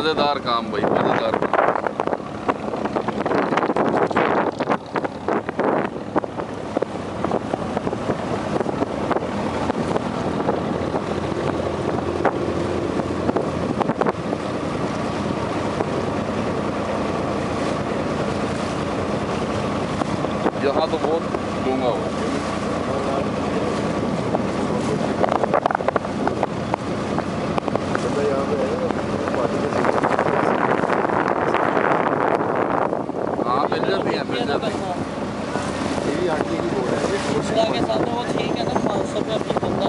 मज़ेदार काम भाई, मज़ेदार काम। यहाँ तो बहुत डूंगा हुआ है। हाँ मिल जाती है, मिल जाती है। ये भी 8 की बोल रहे हैं। के साथ वो ठीक है ना, 500 रुपये अपनी बंदा